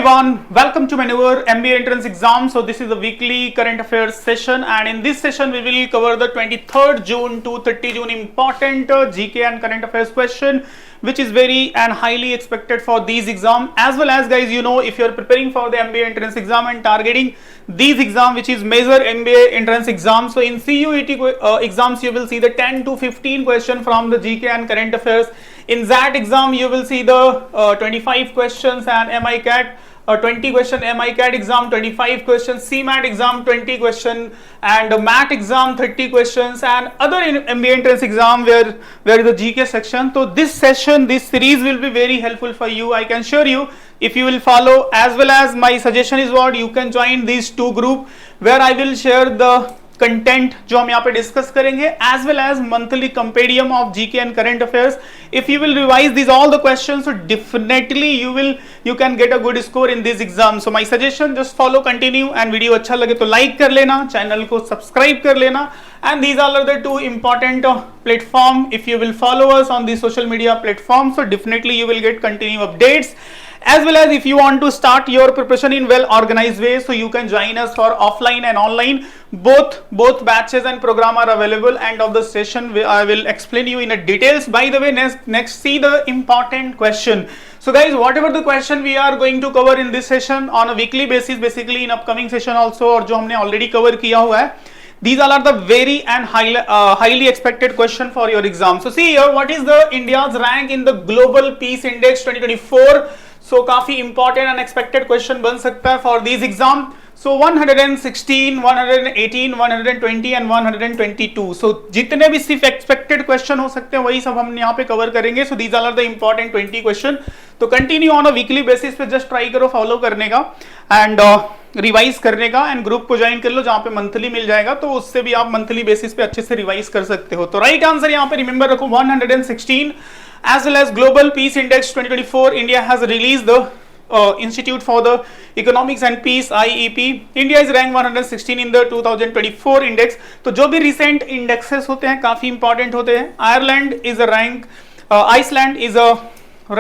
everyone, welcome to my newer MBA entrance exam. So this is the weekly current affairs session, and in this session we will cover the 23rd June to 30 June important GK and current affairs question, which is very and highly expected for these exam. As well as guys, you know, if you are preparing for the MBA entrance exam and targeting these exam, which is major MBA entrance exam, so in CUET exams you will see the 10 to 15 question from the GK and current affairs. In that exam you will see the 25 questions, and MICAT 20 question, MICAT exam 25 questions, CMAT exam 20 question, and MAT exam 30 questions, and other MBA entrance exam where is the GK section. So this session, this series will be very helpful for you, I can assure you, if you will follow. As well as my suggestion is what you can join these two group where I will share the content जो हम यहाँ पे discuss करेंगे, as well as monthly compendium of GK and current affairs. If you will revise this all the questions, so definitely you can get a good score in this exam. So my suggestion, just follow, continue, and video अच्छा लगे तो like कर लेना, channel को subscribe कर लेना. And these are the two important platform. If you will follow us on the social media platform, so definitely you will get continuous updates. As well as if you want to start your preparation in well organized way, so you can join us for offline and online. Both batches and program are available. End of the session I will explain you in a details. By the way, next see the important question. So guys, whatever the question we are going to cover in this session on a weekly basis, basically in upcoming session also, और जो हमने already cover किया हुआ है, these all are the very and highly expected question for your exam. So see here, what is the India's rank in the Global Peace Index 2024? So काफी important and expected question बन सकता है for these exam. So 116, 118, 120 and 122. So जितने भी सिर्फ expected question हो सकते हैं वही सब हम यहाँ पे cover करेंगे. So these all are the important 20 question. तो continue on a weekly basis पे just try करो follow करने का and रिवाइज करने का, एंड ग्रुप को ज्वाइन कर लो जहां पे मंथली मिल जाएगा, तो उससे भी आप मंथली बेसिस पे अच्छे से रिवाइज कर सकते हो. तो राइट आंसर यहाँ पे रिमेंबर रखो 116. As well as global peace index 2024, India has release the Institute for the Economics and Peace IEP. India is ranked 116 in the 2024 index. तो जो भी recent indexes होते हैं काफी इंपॉर्टेंट होते हैं. Ireland is a rank, Iceland is a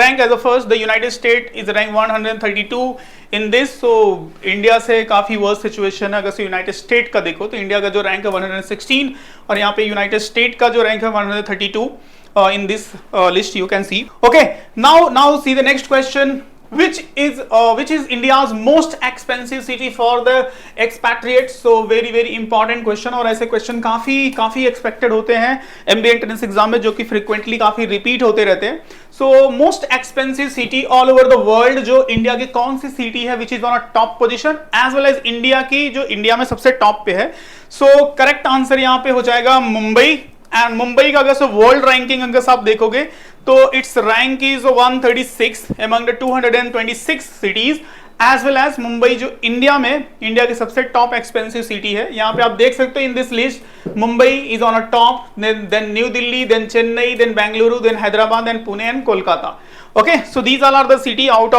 rank as a first. The United States is ranked 132 in this. So India से काफी worst situation है. अगर यूनाइटेड स्टेट का देखो तो इंडिया का जो रैंक है 116 और यहाँ पे यूनाइटेड स्टेट का जो रैंक है 132 in this list you can see. Okay, now see the next question. Which is India's most expensive city for the expatriates? So very important question, और ऐसे question काफी expected होते हैं MBA entrance exam में, जो कि frequently काफी repeat होते रहते हैं. So most expensive city all over the world, जो इंडिया की कौन सी सिटी है which is on a top position, as well as India की जो इंडिया में सबसे टॉप पे है. So correct answer यहाँ पे हो जाएगा मुंबई. एंड मुंबई का अगर वर्ल्ड रैंकिंग अगर आप देखोगे तो it's rank is 136 among the 226 cities. As well as Mumbai जो इंडिया में इंडिया की सबसे टॉप एक्सपेंसिव सिटी है. यहाँ पे आप देख सकते हो in this list Mumbai is on a top, then new Delhi, then Chennai, then Bengaluru, then Hyderabad, then Pune and Kolkata. Okay, so these all are the city out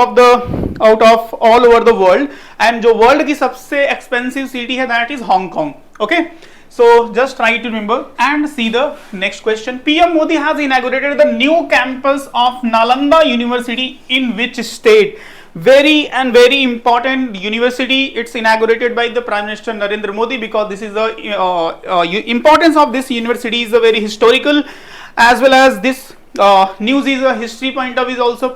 of all over the world. And जो world की सबसे एक्सपेंसिव सिटी है that is Hong Kong. Okay, so just try to remember and see the next question. PM Modi has inaugurated the new campus of Nalanda University in which state? Very important university. It's inaugurated by the Prime Minister Narendra Modi, because this is the importance of this university is a very historical, as well as this news is a history point of view is also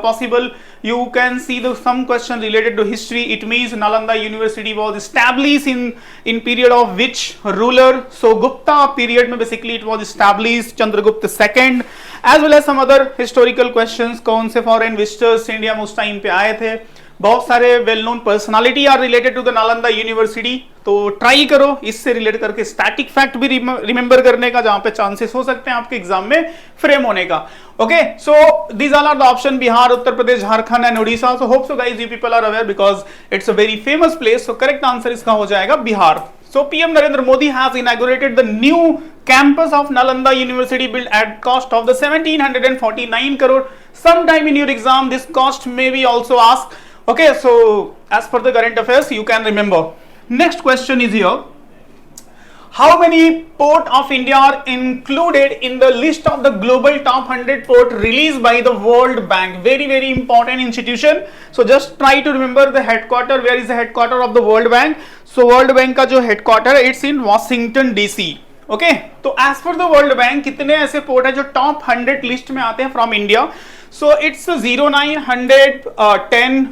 possible. You can see some question related to history. It means Nalanda University was established in period of which ruler? So Gupta period में basically it was established, Chandragupta II. As well as some other historical questions. कौन से foreign visitors India में उस time पे आए थे? बहुत सारे well known personality are related to the Nalanda university. तो ट्राई करो इससे रिलेट करके स्टैटिक फैक्ट भी रिमेंबर करने का, जहां पे चांसेस हो सकते हैं आपके एग्जाम में फ्रेम होने का. Okay, so these are the option Bihar, Uttar Pradesh, Jharkhand and Orissa. So hope so guys you people are aware because it's a very famous place. So correct answer इसका हो जाएगा Bihar. So PM Narendra Modi has inaugurated the new campus of Nalanda University built at cost of the 1749 crore. Sometime in your exam this cost may be also asked. Okay, so as per the current affairs you can remember. Next question is here. How many port of India are included in the list of the global top 100 port released by the World Bank? Very very important institution. So just try to remember the headquarter. Where is the headquarter of the World Bank? So World Bank का जो headquarter है, it's in Washington DC. Okay, तो as per the world bank कितने ऐसे port है जो top 100 list में आते हैं from India? So it's 0, 9, 100, 10,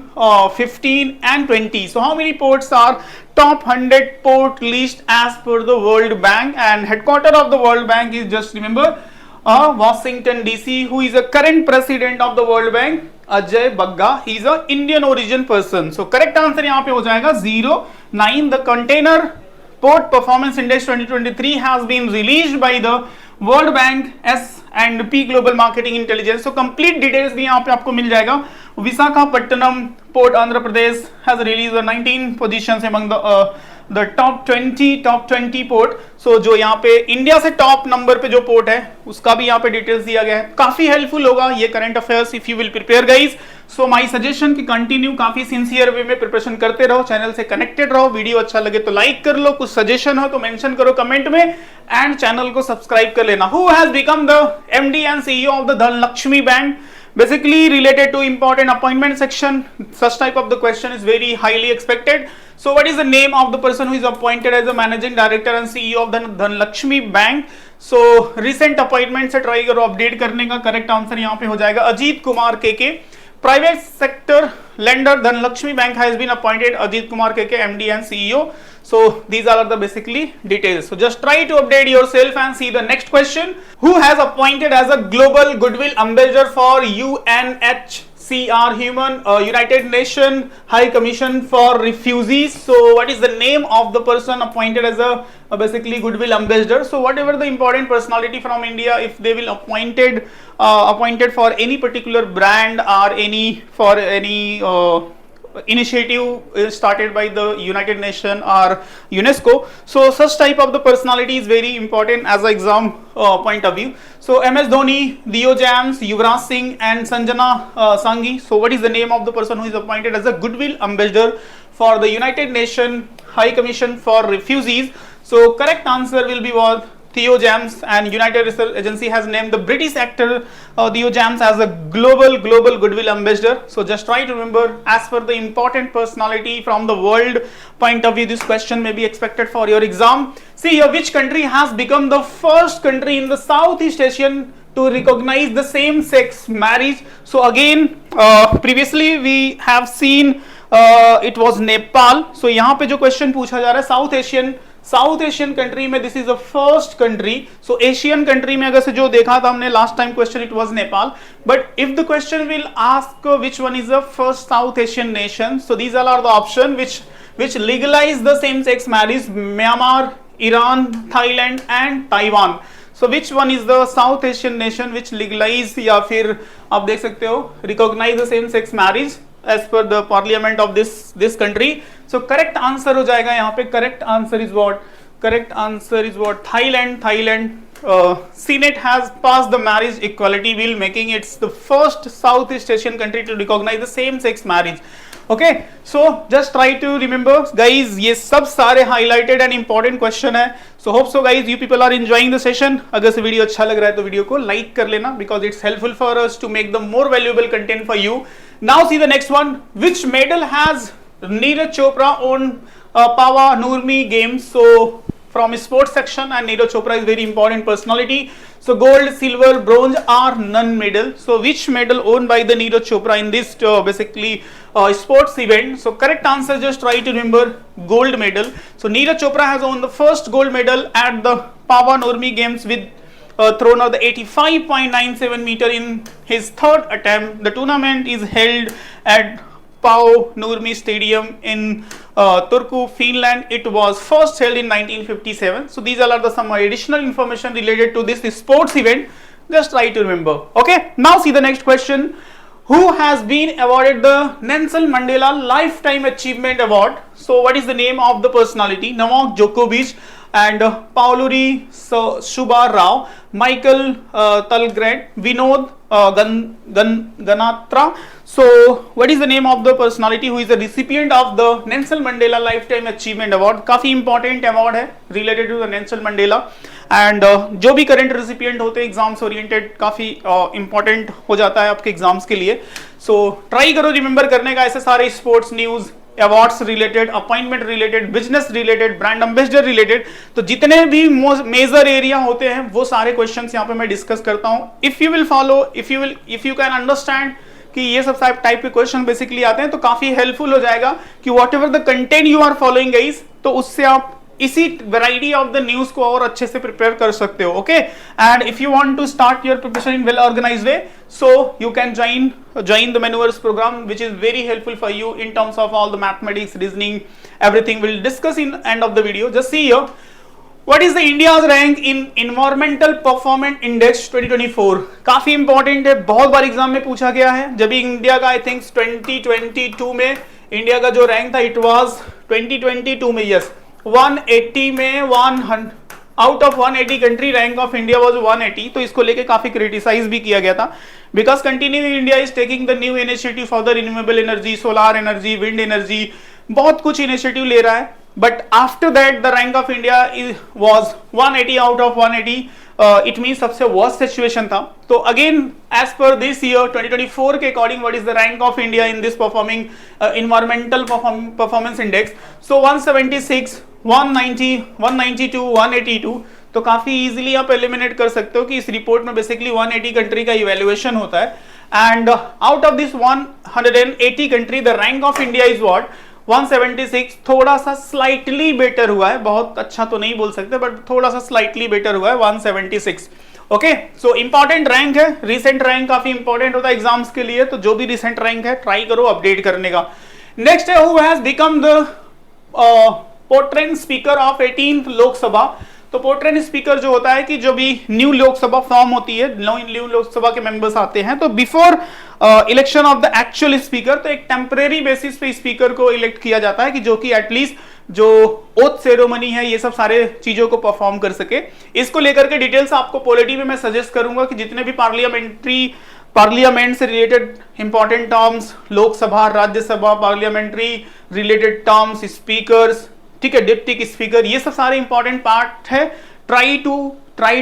15 and 20. So how many ports are top 100 port list as per the world bank? And headquarter of the world bank is, just remember, Washington DC. Who is the current president of the World Bank? Ajay Bagga. He is a Indian origin person. So correct answer यहाँ पे हो जाएगा 0, 9. The container Port Performance Index 2023 has been released by the World Bank S&P Global Marketing Intelligence. So complete details भी यहाँ पे आपको मिल जाएगा. Visakhapatnam Port Andhra Pradesh has released the 19 positions among the top 20 port. So जो यहाँ पे India से top number पे जो पोर्ट है उसका भी यहाँ पे डिटेल्स दिया गया है. काफी हेल्पफुल होगा ये current affairs if you will prepare guys. So my suggestion कि कंटिन्यू काफी सिंसियर वे में प्रिपरेशन करते रहो, चैनल से कनेक्टेड रहो. वीडियो अच्छा लगे तो लाइक कर लो, कुछ सजेशन हो तो मेंशन करो कमेंट में, एंड चैनल को सब्सक्राइब कर लेना. Who has become the MD and CEO of the Dhanlaxmi bank? Basically related to important appointment section. Such type of the question is very highly expected. So what is the name of the person who is appointed as the managing director and CEO of the Dhanlakshmi Bank? So recent appointment से try करो update करने का. correct answer यहाँ पे हो जाएगा Ajit Kumar KK. Private sector lender Dhanlakshmi Bank has been appointed Ajit Kumar KK MD and CEO. So these are the basically details. So just try to update yourself and see the next question. Who has appointed as a global goodwill ambassador for UNHCR, United Nations High Commission for Refugees? So what is the name of the person appointed as a basically goodwill ambassador? So whatever the important personality from India, if they will appointed for any particular brand or any initiative started by the United Nations or UNESCO. So such type of the personality is very important as an exam point of view. So MS Dhoni, Leo James, Yuvraj Singh and Sanjana Sanghi. So what is the name of the person who is appointed as a goodwill ambassador for the United Nations High Commission for Refugees? So correct answer will be what? Theo James, and United Research Agency has named the British actor Theo James as a global goodwill ambassador. So just try to remember as per the important personality from the world point of view, this question may be expected for your exam. See here, which country has become the first country in the Southeast Asian to recognize the same sex marriage? So again previously we have seen it was Nepal. So यहाँ पे जो question पूछा जा रहा है south Asian country में this is the first country. So Asian country में अगर से जो देखा था हमने last time question, it was Nepal. But if the question will ask which one is the first south Asian nation, so these are the option which legalize the same sex marriage: Myanmar, Iran, Thailand and Taiwan. So which one is the South Asian nation which legalize या फिर आप देख सकते हो recognize the same sex marriage as per the parliament of this country? So correct answer हो जाएगा यहाँ पे. correct answer is what? correct answer is what? Thailand. Senate has passed the marriage equality bill, making it the first Southeast Asian country to recognize the same sex marriage. Okay, so just try to remember guys, ये सब सारे highlighted and important question है. So hope so guys you people are enjoying the session. अगर से video अच्छा लग रहा है तो वीडियो को like कर लेना, because it's helpful for us to make the more valuable content for you. Now see the next one. Which medal has Neeraj Chopra won Pawa Nurmi Games? So from sports section, and Neeraj Chopra is very important personality. So gold, silver, bronze are none medal. So which medal owned by the Neeraj Chopra in this basically sports event? So correct answer, just try to remember gold medal. So Neeraj Chopra has won the first gold medal at the Pawa Nurmi Games with thrown of the 85.97 meter in his third attempt. The tournament is held at Paavo Nurmi Stadium in Turku, Finland. It was first held in 1957. So these are some additional information related to this sports event. Just try to remember. Okay, now see the next question. Who has been awarded the Nelson Mandela Lifetime Achievement Award? So what is the name of the personality? Novak Djokovic, and Pauluri Subha Rao, Michael Talgren, Vinod Ganatra. So what is the name of the personality who is the recipient of the Nelson Mandela Lifetime Achievement Award? काफी important award है related to the Nelson Mandela, and जो भी current recipient होते हैं exams oriented काफी important हो जाता है आपके exams के लिए. So try करो remember करने का ऐसे सारे sports news, awards related, appointment related, business related, brand ambassador related, तो जितने भी मेजर एरिया होते हैं वो सारे क्वेश्चंस यहाँ पे मैं डिस्कस करता हूँ. If you will follow, if you can understand कि ये सब टाइप के क्वेश्चन बेसिकली आते हैं, तो काफी हेल्पफुल हो जाएगा कि whatever the content you are following guys, तो उससे आप इसी वैरायटी ऑफ द न्यूज को और अच्छे से प्रिपेयर कर सकते हो. Okay, and if you want to start your preparation in well organised way, so you can join the Maneuvers program, which is very helpful for you in terms of all the mathematics, reasoning, everything we'll discuss in end of the video. Just see here, what is the India's rank in Environmental Performance Index 2024? काफी important है, बहुत बार exam में पूछा गया है. जब India का I think 2022 में इंडिया का जो रैंक था, इट वाज 2022 में, यस 180 में 100 out of 180 country, rank of India was 180. तो इसको लेके काफी क्रिटिसाइज भी किया गया था, because continuing India is taking the new initiative for the renewable energy, solar energy, wind energy, बहुत कुछ इनिशिएटिव ले रहा है. But after that the rank of India was 180 out of 180. It mean सबसे वर्स्ट सिचुएशन था. तो again as per this year 2024 के according, what is the rank of India in this performing environmental performance index? So 176, 190, 192, 182. तो काफी easily आप eliminate कर सकते हो कि इस रिपोर्ट में बेसिकली 180 कंट्री का इवैल्यूएशन होता है, and out of this 180 country the rank of India is what 176. थोड़ा सा स्लाइटली बेटर हुआ है, बहुत अच्छा तो नहीं बोल सकते, बट थोड़ा सा स्लाइटली बेटर हुआ है, 176. ओके, सो इंपॉर्टेंट रैंक है. रिसेंट रैंक काफी इंपॉर्टेंट होता है एग्जाम्स के लिए, तो जो भी रिसेंट रैंक है ट्राई करो अपडेट करने का. नेक्स्ट है, who has become the protem speaker of 18th Lok Sabha. तो पोर्ट्रेन स्पीकर जो होता है कि जो भी न्यू लोकसभा फॉर्म होती है, न्यू लोकसभा के मेंबर्स आते हैं, तो before election of the actual speaker, तो एक टेम्परेरी बेसिस पे स्पीकर को इलेक्ट किया जाता है कि जो कि एटलीस्ट जो ओथ सेरेमनी है, ये सब सारे चीजों को परफॉर्म कर सके. इसको लेकर के डिटेल्स आपको पॉलिटी में मैं सजेस्ट करूंगा कि जितने भी पार्लियामेंट से related important terms, Lok Sabha, Rajya Sabha, parliamentary related terms, speakers, ठीक है, डिप्टी स्पीकर, ये सब सारे इंपॉर्टेंट पार्ट है. Try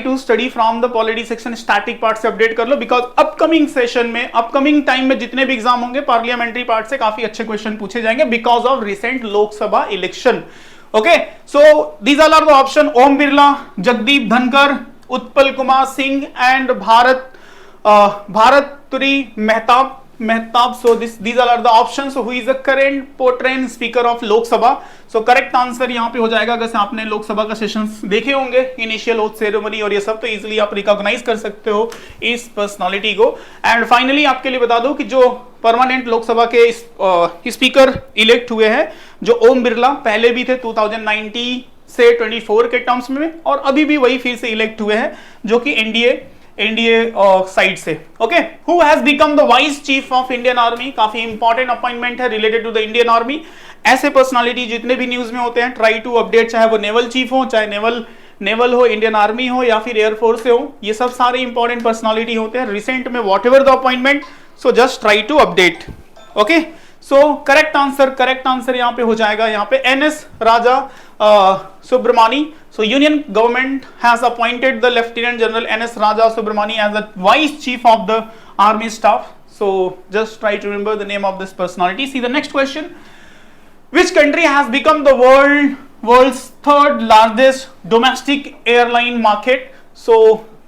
to study from the polity section, static part से अपडेट कर लो, बिकॉज अपकमिंग सेशन में, अपकमिंग टाइम में जितने भी एग्जाम होंगे पार्लियामेंट्री पार्ट से काफी अच्छे क्वेश्चन पूछे जाएंगे because of recent Lok Sabha election. Okay, so these all are the options: Om Birla, Jagdeep Dhankhar, Utpal Kumar Singh and Bhartruhari Mahtab. So these are the options. So who is the current portraying speaker of Lok Sabha? So correct answer यहाँ पे हो जाएगा. अगर आपने लोकसभा का sessions देखे होंगे, initial oath ceremony और ये सब, तो इजीली आप रिकॉग्नाइज कर सकते हो इस पर्सनालिटी को. एंड फाइनली आपके लिए बता दूं कि जो परमानेंट लोकसभा के स्पीकर इलेक्ट हुए हैं, जो ओम बिरला पहले भी थे 2019 से 24 के टर्म्स में, और अभी भी वही फिर से इलेक्ट हुए हैं, जो कि एनडीए साइड से. Okay, who has become the vice chief of Indian army? काफी इंपॉर्टेंट अपॉइंटमेंट है related to the Indian army. ऐसे पर्सनालिटी जितने भी न्यूज में होते हैं, ट्राई टू अपडेट, चाहे वो नेवल चीफ हो, चाहे नेवल हो, इंडियन आर्मी हो, या फिर एयरफोर्स से हो, ये सब सारे इंपॉर्टेंट पर्सनालिटी होते हैं रिसेंट में, whatever the appointment. So just try to update. Okay, so correct answer यहाँ पे हो जाएगा, यहाँ पे NS Raja Subramani. So Union government has appointed the Lieutenant General NS Raja Subramani as the Vice Chief of the Army Staff. So just try to remember the name of this personality. See the next question: which country has become the world's third largest domestic airline market? So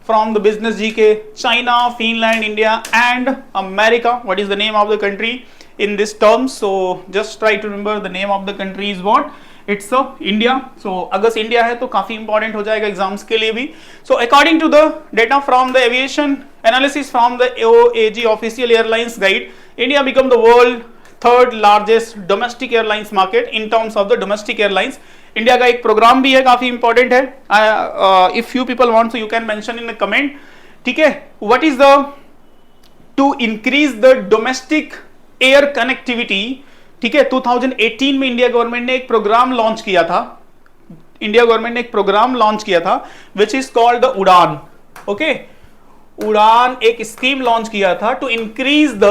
from the business GK, China, Finland, India, and America. What is the name of the country in this term? So just try to remember the name of the country is what? It's India. So अगर India है तो काफी important हो जाएगा exams के लिए भी. So according to the data from the aviation analysis from the OAG official airlines guide, India become the world third largest domestic airlines market in terms of the domestic airlines. India का एक programme भी है, काफी important है. If you people want, so you can mention in the comment. ठीक है, what is the to increase the domestic air connectivity. ठीक है, 2018 में इंडिया गवर्नमेंट ने एक प्रोग्राम लॉन्च किया था इंडिया गवर्नमेंट ने एक प्रोग्राम लॉन्च किया था which is called the Udan. Okay, Udan एक स्कीम लॉन्च किया था to increase the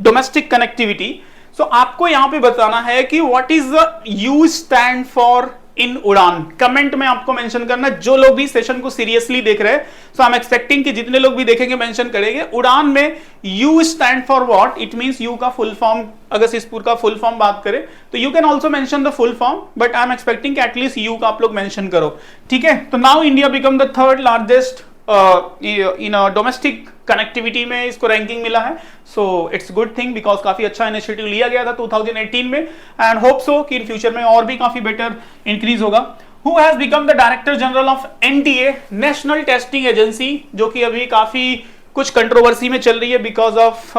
domestic connectivity. So आपको यहां पे बताना है कि what is the U stand for in Udan. Comment में आपको मेंशन करना, जो लोग भी सेशन को सीरियसली देख रहे हैं, सो आई एम एक्सपेक्टिंग कि जितने लोग भी देखेंगे मेंशन करेंगे उड़ान में you stand for what. It means you का फुल फॉर्म, अगर सिसपुर का फुल फॉर्म बात करें तो you can also mention the full form, but I am expecting कि एटलीस्ट यू का आप लोग मेंशन करो। ठीक है, तो now India become the third largest in domestic connectivity में इसको रैंकिंग मिला है। So it's good thing because काफी अच्छा इनिशिएटिव लिया गया था 2018 में, एंड होप सो कि इन फ्यूचर में और भी काफी बेटर इंक्रीज होगा। Who has become the director general of NTA, national testing agency, जो कि अभी काफी कुछ कंट्रोवर्सी में चल रही है बिकॉज ऑफ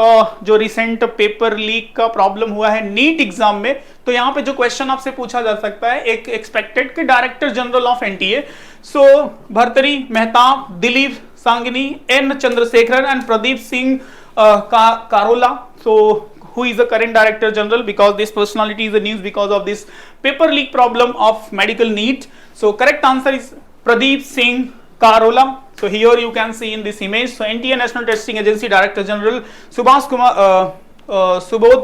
जो रिसेंट पेपर लीक का प्रॉब्लम हुआ है नीट एग्जाम में। तो यहाँ पे जो क्वेश्चन आपसे पूछा जा सकता है, एक एक्सपेक्टेड के director general of NTA, so Bhartruhari Mahtab, Dilip Sanghani, N Chandrasekaran and Pradeep Singh Kharola. So who is the current director general, because this personality is the news because of this paper leak problem of medical NEET. So correct answer is Pradeep Singh Karola. So here you can see in this image. So NTA National Testing Agency Director General Subodh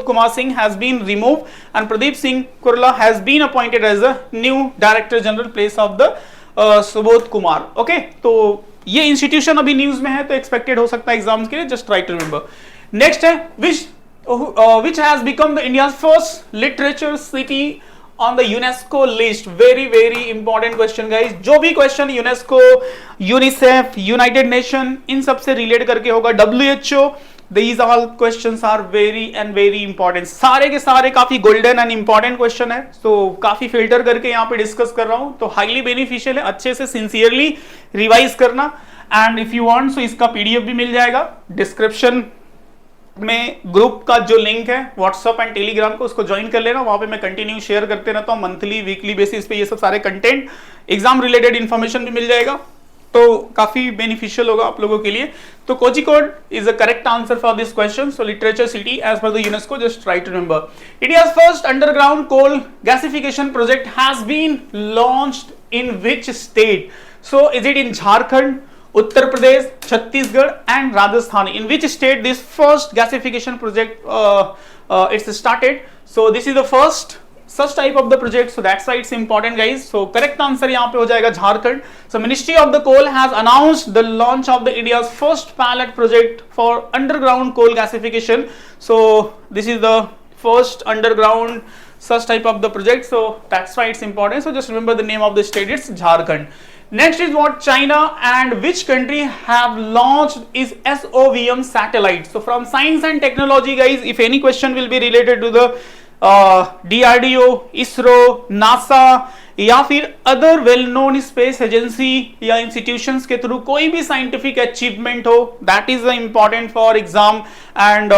Kumar Singh has been removed and Pradeep Singh Karola has been appointed as a new Director General place of the Subodh Kumar. Okay, तो ये institution अभी news में है तो expected हो सकता है exams के लिए, just try to remember. Next है which has become the India's first literature city on the UNESCO list. very important question guys। जो भी question UNESCO, UNICEF, united nation, इन सब से रिलेट करके होगा, WHO, these all questions are very important। सारे के सारे काफी गोल्डन एंड इंपॉर्टेंट क्वेश्चन है, तो काफी फिल्टर करके यहाँ पे डिस्कस कर रहा हूं, तो हाईली बेनिफिशियल है, अच्छे से सिंसियरली रिवाइज करना। And if you want so इसका पीडीएफ भी मिल जाएगा डिस्क्रिप्शन में, ग्रुप का जो लिंक है व्हाट्सएप एंड टेलीग्राम को, उसको ज्वाइन कर लेना, वहां पे मैं कंटिन्यू शेयर करते रहता हूं मंथली वीकली बेसिस पे, ये सब सारे कंटेंट, एग्जाम रिलेटेड इंफॉर्मेशन भी मिल जाएगा, तो काफी बेनिफिशियल होगा आप लोगों के लिए। तो Kozhikode is the correct answer for this question. So literature city as per the UNESCO, just try to remember. India's first underground coal gasification project has been launched in which state? So is it in Jharkhand, Uttar Pradesh, Chhattisgarh and Rajasthan? In which state this first gasification project it's started? So this is the first such type of the project, so that's why it's important guys। So correct answer यहाँ पे हो जाएगा Jharkhand. So Ministry of the Coal has announced the launch of the India's first pilot project for underground coal gasification। So this is the first underground such type of the project, so that's why it's important। So just remember the name of the state, it's Jharkhand। Next is what China and which country have launched is SOVM satellite। So from science and technology guys, if any question will be related to the DRDO, ISRO, NASA या फिर other well known space agency या institutions के through कोई भी scientific achievement हो, that is important for exam and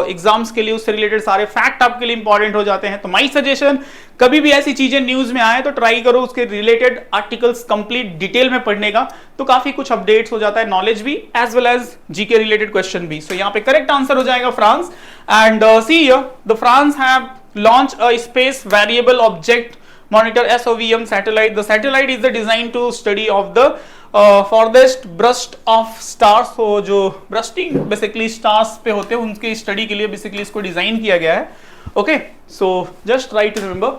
exams के लिए उससे रिलेटेड सारे फैक्ट आपके लिए इंपॉर्टेंट हो जाते हैं। तो माई सजेशन, कभी भी ऐसी चीजें न्यूज में आए तो ट्राई करो उसके रिलेटेड आर्टिकल्स कंप्लीट डिटेल में पढ़ने का, तो काफी कुछ अपडेट्स हो जाता है, नॉलेज भी as well as GK related question भी। सो यहाँ पे करेक्ट आंसर हो जाएगा France. And see here the France have launch a space variable object monitor SOVM satellite। The satellite is the designed to study of the farthest burst of stars। so जो bursting basically stars पे होते हैं उनकी study के लिए basically इसको design किया गया है। Okay, so just try to remember.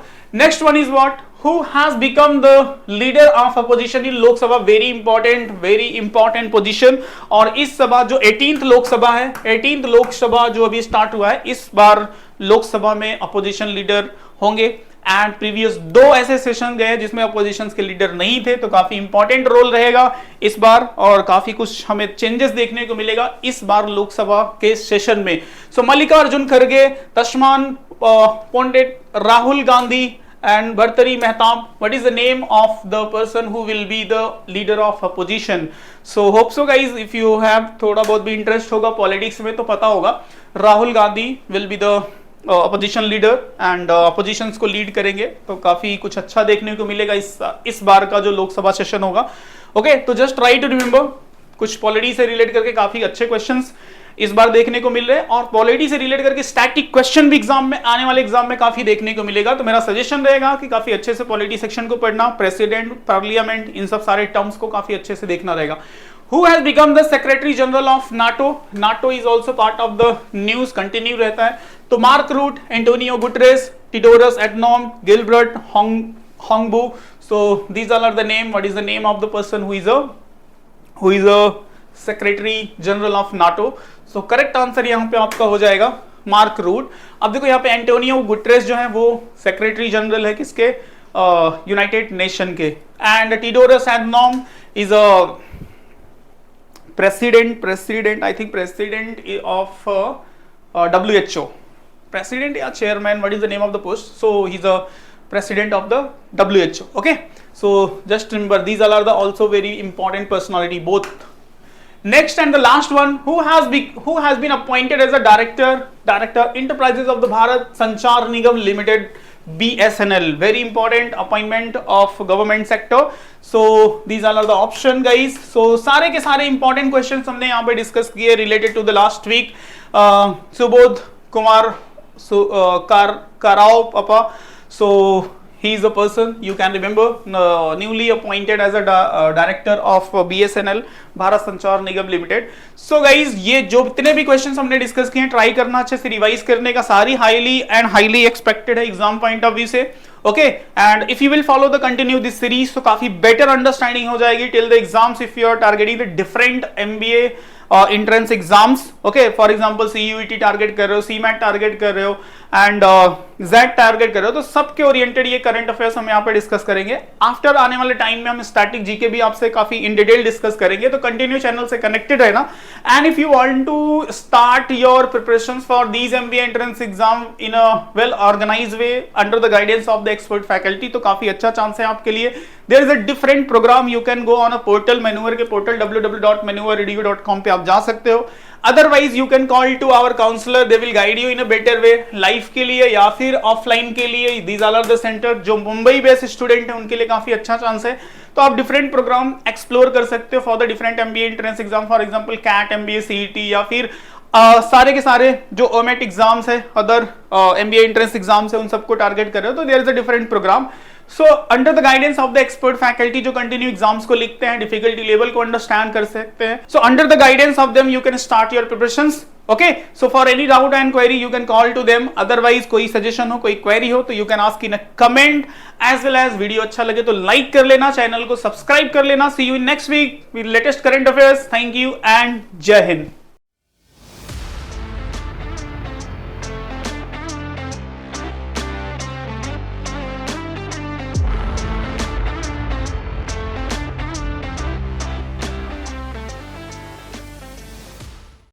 Next one is what, who has become the leader of opposition in लोक सभा? Very important position. और इस सभा जो 18th लोकसभा है, 18th लोकसभा जो अभी स्टार्ट हुआ है, इस बार लोकसभा में अपोजिशन लीडर होंगे। एंड प्रीवियस 2 ऐसे सेशन गए जिसमें अपोजिशन के लीडर नहीं थे, तो काफी इंपॉर्टेंट रोल रहेगा इस बार और काफी कुछ हमें चेंजेस देखने को मिलेगा इस बार लोकसभा के सेशन में। सो मल्लिकार्जुन खड़गे, तस्मान पंडित, Rahul Gandhi and Bhartari Mehtab, what is the name of the person who will be the leader of opposition? So hope so guys, if you have थोड़ा बहुत भी इंटरेस्ट होगा पॉलिटिक्स में तो पता होगा, Rahul Gandhi will be the opposition leader and oppositions को lead करेंगे, तो काफी कुछ अच्छा देखने को मिलेगा इस बार का जो लोकसभा सेशन होगा। ओके, तो जस्ट ट्राई टू रिमेंबर, कुछ पॉलिटी से रिलेट करके काफी अच्छे क्वेश्चंस इस बार देखने को मिल रहे हैं, और पॉलिटी से रिलेट करके स्टैटिक क्वेश्चन भी एग्जाम में, आने वाले एग्जाम में काफी देखने को मिलेगा। तो मेरा सजेशन रहेगा कि काफी अच्छे से पॉलिटी सेक्शन को पढ़ना, प्रेसिडेंट, पार्लियामेंट, इन सब सारे टर्म्स को काफी अच्छे से देखना रहेगा। Who has become the Secretary General of NATO? NATO is also part of the news, continue रहता है। तो Mark Rutte, Antonio Guterres, Tedros Adhanom, Gilbert Houngbo. So these all are the name. What is the name of the person who is a Secretary General of NATO? So correct answer यहाँ पे आपका हो जाएगा mark root. अब देखो यहाँ पे Antonio Guterres जो है वो सेक्रेटरी जनरल है किसके, यूनाइटेड नेशन के, and Tedros Adhanom is a president, I think president of WHO, president या chairman, what is the name of the post? So he's a president of the WHO. Okay, so just remember these all are the also very important personality both. Next and the last one, who has been appointed as a director enterprises of the Bharat Sanchar Nigam Limited, BSNL, very important appointment of government sector. So these all are the option guys. So सारे के सारे important questions हमने यहाँ पे discuss किए related to the last week. Subodh Kumar Karao Papa. So he is a person you can remember, newly appointed as a director of BSNL, Bharat संचार निगम limited. So guys ये जो इतने भी क्वेश्चंस हमने डिस्कस किए हैं, ट्राई करना अच्छे से रिवाइज करने का, सारी हाईली एक्सपेक्टेड है एग्जाम पॉइंट ऑफ व्यू से। Okay, and if you will follow the continue this series तो काफी बेटर अंडरस्टैंडिंग हो जाएगी till the exams if you are targeting the different MBA entrance exams. Okay, for example CUET target कर रहे हो, CMAT target कर रहे हो, एंड ZET टारगेट कर रहे हो, तो सबके ओरिएंटेड ये करंट अफेयर्स हम यहाँ पे डिस्कस करेंगे। आफ्टर आने वाले टाइम में हम स्टैटिक जीके भी आपसे काफी इन डिटेल डिस्कस करेंगे, तो कंटिन्यू चैनल से कनेक्टेड रहना। And if you want to start your preparations for these MBA entrance exam in a well organised way under the guidance of the expert faculty, तो काफी अच्छा chance है आपके लिए। There is a different program, you can go on a portal, Manuver के portal www.manuveredu.com पे आप जा सकते हो। Otherwise you can call to our counsellor, they will guide you in a better way, life के लिए या फिर ऑफलाइन के लिए। दीज आर द सेंटर, जो मुंबई बेस्ड स्टूडेंट है उनके लिए काफी अच्छा चांस है। तो आप डिफरेंट प्रोग्राम एक्सप्लोर कर सकते हो for the different MBA entrance exam, for example CAT, MBA, CET, या फिर सारे के सारे जो OMET एग्जाम्स है, अदर MBA एंट्रेंस एग्जाम्स है, उन सबको टारगेट कर रहे हो, तो there is a different program. So under the guidance of the expert faculty जो कंटिन्यू एग्जाम्स को लिखते हैं, डिफिकल्टी लेवल को अंडरस्टैंड कर सकते हैं, so under the guidance of them you can start your preparations. Okay, so for any doubt and query you can call to them. Otherwise कोई suggestion हो, कोई क्वेरी हो, तो you can ask in a comment as well as video अच्छा लगे तो like कर लेना, चैनल को सब्सक्राइब कर लेना। See you in next week with latest current affairs. Thank you and Jai Hind.